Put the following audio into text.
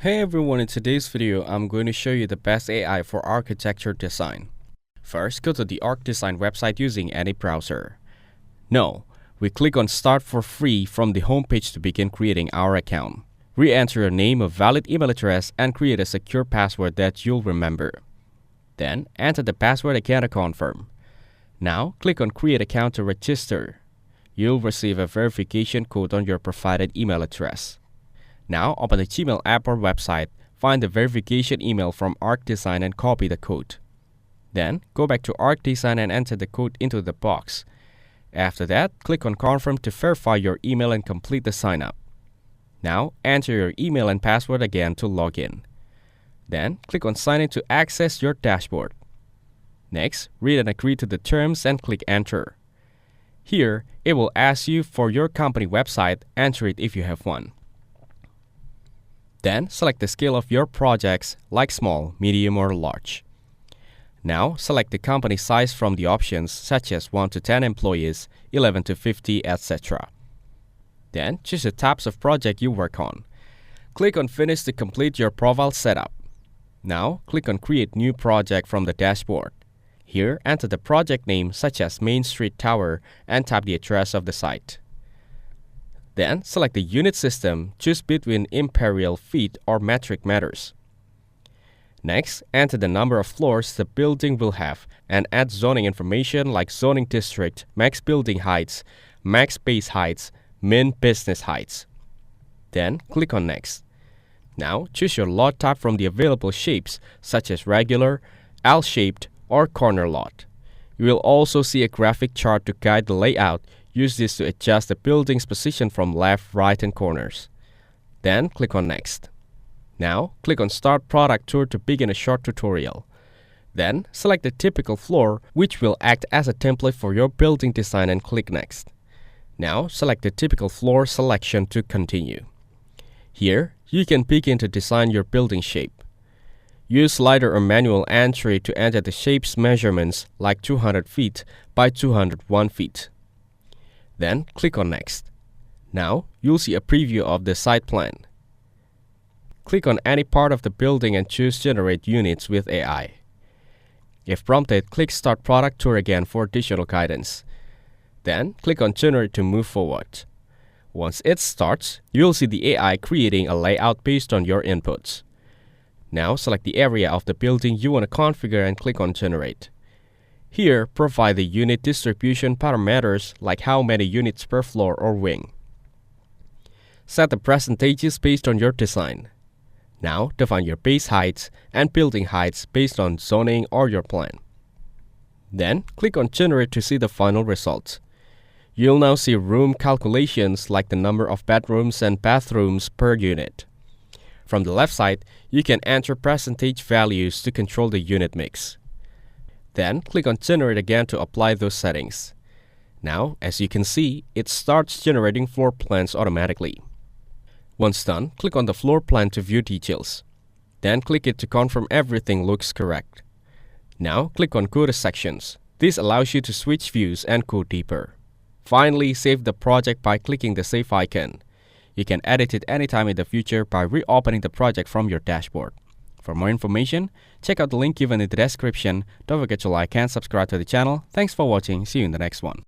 Hey everyone, in today's video, I'm going to show you the best AI for architecture design. First, go to the ArcDesign website using any browser. No, we click on Start for free from the homepage to begin creating our account. Re-enter your name, a valid email address, and create a secure password that you'll remember. Then, enter the password again to confirm. Now, click on Create Account to register. You'll receive a verification code on your provided email address. Now, open the Gmail app or website, find the verification email from ArcDesign and copy the code. Then, go back to ArcDesign and enter the code into the box. After that, click on Confirm to verify your email and complete the sign up. Now, enter your email and password again to log in. Then, click on Sign in to access your dashboard. Next, read and agree to the terms and click Enter. Here, it will ask you for your company website, enter it if you have one. Then, select the scale of your projects, like small, medium, or large. Now, select the company size from the options such as 1 to 10 employees, 11 to 50, etc. Then, choose the types of project you work on. Click on Finish to complete your profile setup. Now, click on Create New Project from the dashboard. Here, enter the project name such as Main Street Tower and type the address of the site. Then, select the unit system, choose between imperial, feet, or metric meters. Next, enter the number of floors the building will have and add zoning information like zoning district, max building heights, max base heights, min business heights. Then, click on Next. Now, choose your lot type from the available shapes such as regular, L-shaped, or corner lot. You will also see a graphic chart to guide the layout. Use this to adjust the building's position from left, right, and corners. Then, click on Next. Now, click on Start Product Tour to begin a short tutorial. Then, select the typical floor, which will act as a template for your building design, and click Next. Now, select the typical floor selection to continue. Here, you can begin to design your building shape. Use slider or manual entry to enter the shape's measurements like 200 feet by 201 feet. Then, click on Next. Now, you'll see a preview of the site plan. Click on any part of the building and choose Generate Units with AI. If prompted, click Start Product Tour again for additional guidance. Then, click on Generate to move forward. Once it starts, you'll see the AI creating a layout based on your inputs. Now, select the area of the building you want to configure and click on Generate. Here, provide the unit distribution parameters like how many units per floor or wing. Set the percentages based on your design. Now, define your base heights and building heights based on zoning or your plan. Then, click on Generate to see the final results. You'll now see room calculations like the number of bedrooms and bathrooms per unit. From the left side, you can enter percentage values to control the unit mix. Then, click on Generate again to apply those settings. Now, as you can see, it starts generating floor plans automatically. Once done, click on the floor plan to view details. Then, click it to confirm everything looks correct. Now, click on Go to Sections. This allows you to switch views and go deeper. Finally, save the project by clicking the Save icon. You can edit it anytime in the future by reopening the project from your dashboard. For more information, check out the link given in the description. Don't forget to like and subscribe to the channel. Thanks for watching. See you in the next one.